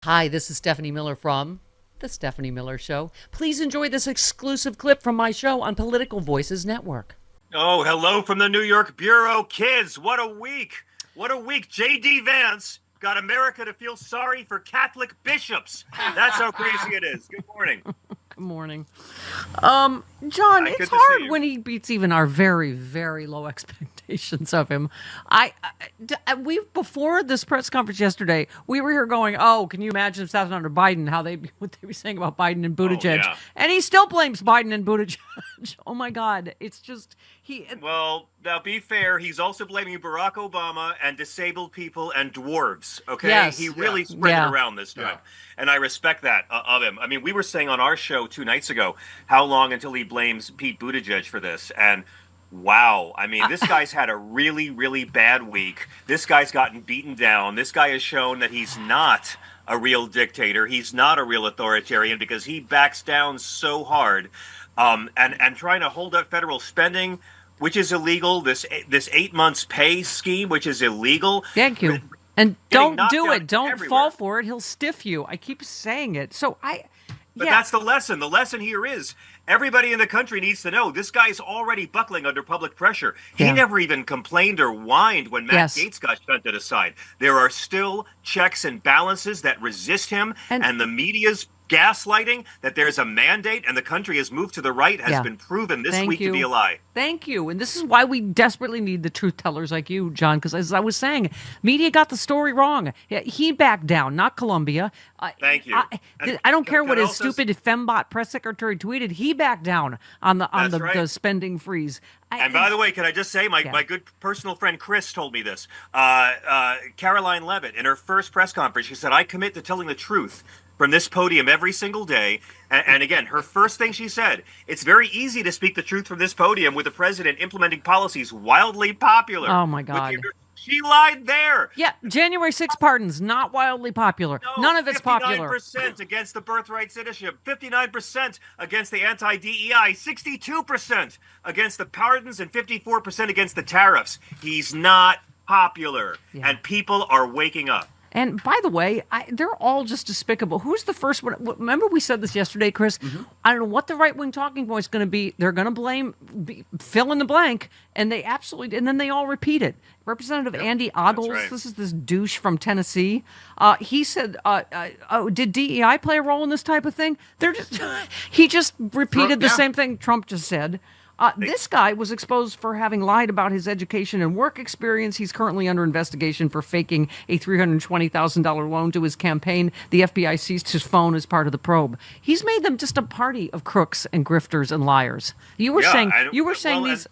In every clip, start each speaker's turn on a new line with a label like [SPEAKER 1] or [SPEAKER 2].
[SPEAKER 1] Hi, this is Stephanie Miller from The Stephanie Miller Show. Please enjoy this exclusive clip from my show on Political Voices Network.
[SPEAKER 2] Oh, hello from the New York Bureau. Kids, what a week. What a week. J.D. Vance got America to feel sorry for Catholic bishops. That's how crazy it is. Good morning.
[SPEAKER 1] Good morning. John, it's hard when he beats even our very, very low expectations of him. We before this press conference yesterday, we were here going, "Oh, can you imagine if that was under Biden? What they be saying about Biden and Buttigieg?"
[SPEAKER 2] Yeah.
[SPEAKER 1] And he still blames Biden and Buttigieg. Oh my God, it's just he.
[SPEAKER 2] Well, now be fair. He's also blaming Barack Obama and disabled people and dwarves. Okay,
[SPEAKER 1] Yes.
[SPEAKER 2] He really spread it around this time, and I respect that of him. I mean, we were saying on our show 2 nights ago, how long until he blames Pete Buttigieg for this, and wow. I mean, this guy's had a really, really bad week. This guy's gotten beaten down. This guy has shown that he's not a real dictator. He's not a real authoritarian because he backs down so hard. And trying to hold up federal spending, which is illegal. This 8 months pay scheme, which is illegal.
[SPEAKER 1] Thank you. And don't do it. Don't
[SPEAKER 2] everywhere.
[SPEAKER 1] fall for it. He'll stiff you. I keep saying it.
[SPEAKER 2] But that's the lesson. The lesson here is everybody in the country needs to know this guy's already buckling under public pressure. He never even complained or whined when Matt Gaetz got shunted aside. There are still checks and balances that resist him, and the media's gaslighting that there's a mandate and the country has moved to the right has been proven this week to be a lie.
[SPEAKER 1] Thank you. And this is why we desperately need the truth tellers like you, John, because as I was saying, media got the story wrong. He backed down, not Columbia.
[SPEAKER 2] Thank you.
[SPEAKER 1] I don't care what his stupid fembot press secretary tweeted. He backed down on the spending freeze.
[SPEAKER 2] And by the way, can I just say, my good personal friend Chris told me this. Caroline Leavitt, in her first press conference, she said, "I commit to telling the truth from this podium every single day." And again, her first thing she said, it's very easy to speak the truth from this podium with the president implementing policies wildly popular.
[SPEAKER 1] Oh, my God.
[SPEAKER 2] She lied there.
[SPEAKER 1] Yeah, January 6 pardons, not wildly popular.
[SPEAKER 2] No,
[SPEAKER 1] none of it's popular.
[SPEAKER 2] 59% against the birthright citizenship, 59% against the anti-DEI, 62% against the pardons, and 54% against the tariffs. He's not popular, and people are waking up.
[SPEAKER 1] And by the way, they're all just despicable. Who's the first one? Remember we said this yesterday, Chris? Mm-hmm. I don't know what the right-wing talking point is going to be. They're going to blame, fill in the blank, and they absolutely, and then they all repeat it. Representative Andy Ogles, this is this douche from Tennessee. He said, did DEI play a role in this type of thing? He just repeated the same thing Trump just said. This guy was exposed for having lied about his education and work experience. He's currently under investigation for faking a $320,000 loan to his campaign. The FBI seized his phone as part of the probe. He's made them just a party of crooks and grifters and liars. You were saying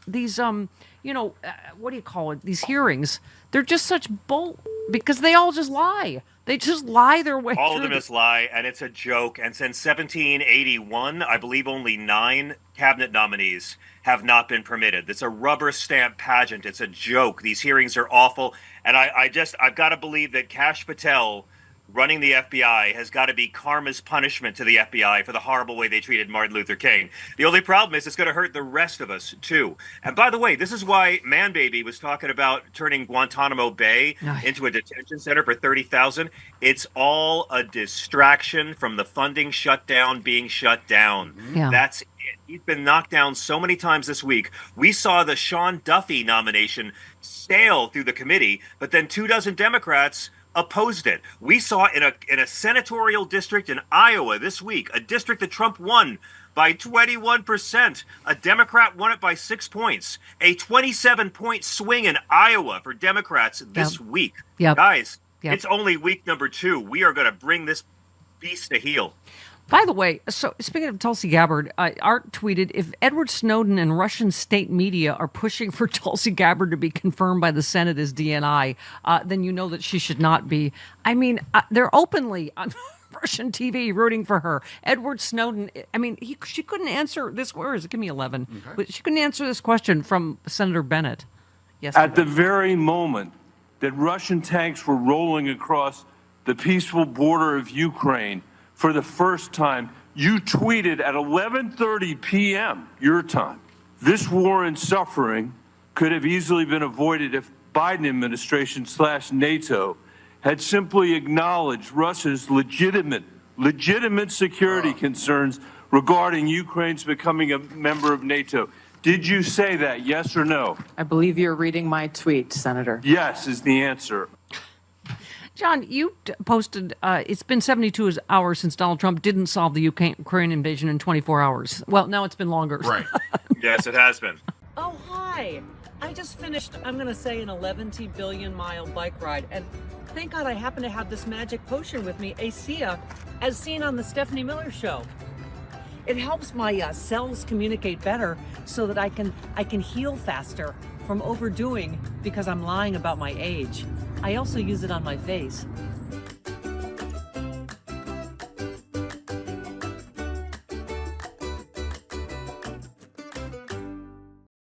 [SPEAKER 1] these what do you call it? These hearings, they're just such bull because they all just lie. They just lie their way
[SPEAKER 2] All
[SPEAKER 1] through.
[SPEAKER 2] of them just lie, and it's a joke. And since 1781, I believe only 9 cabinet nominees have not been permitted. It's a rubber stamp pageant. It's a joke. These hearings are awful. And I've got to believe that Kash Patel running the FBI has got to be karma's punishment to the FBI for the horrible way they treated Martin Luther King. The only problem is it's going to hurt the rest of us, too. And by the way, this is why Man Baby was talking about turning Guantanamo Bay into a detention center for 30,000. It's all a distraction from the funding shutdown being shut down.
[SPEAKER 1] Yeah.
[SPEAKER 2] That's it. He's been knocked down so many times this week. We saw the Sean Duffy nomination sail through the committee, but then 24 Democrats opposed it. We saw in a senatorial district in Iowa this week, a district that Trump won by 21%. A Democrat won it by 6 points. A 27-point swing in Iowa for Democrats this week. Guys, it's only week number 2. We are going to bring this beast to heel.
[SPEAKER 1] By the way, so speaking of Tulsi Gabbard, Art tweeted, if Edward Snowden and Russian state media are pushing for Tulsi Gabbard to be confirmed by the Senate as DNI, then you know that she should not be. I mean, they're openly on Russian TV rooting for her. Edward Snowden, I mean, she couldn't answer this. Where is it? Give me 11. Okay. But she couldn't answer this question from Senator Bennett yesterday.
[SPEAKER 3] At the very moment that Russian tanks were rolling across the peaceful border of Ukraine, for the first time, you tweeted at 11:30 p.m. your time, this war and suffering could have easily been avoided if Biden administration / NATO had simply acknowledged Russia's legitimate security concerns regarding Ukraine's becoming a member of NATO. Did you say that, yes or no?
[SPEAKER 4] I believe you're reading my tweet, Senator.
[SPEAKER 3] Yes is the answer.
[SPEAKER 1] John, you posted, it's been 72 hours since Donald Trump didn't solve the Ukraine invasion in 24 hours. Well, now it's been longer.
[SPEAKER 5] Right.
[SPEAKER 2] Yes, it has been.
[SPEAKER 6] Oh, hi. I just finished, I'm going to say, an 11 billion mile bike ride. And thank God I happen to have this magic potion with me, ASEA, as seen on the Stephanie Miller Show. It helps my cells communicate better so that I can heal faster from overdoing because I'm lying about my age. I also use it on my face.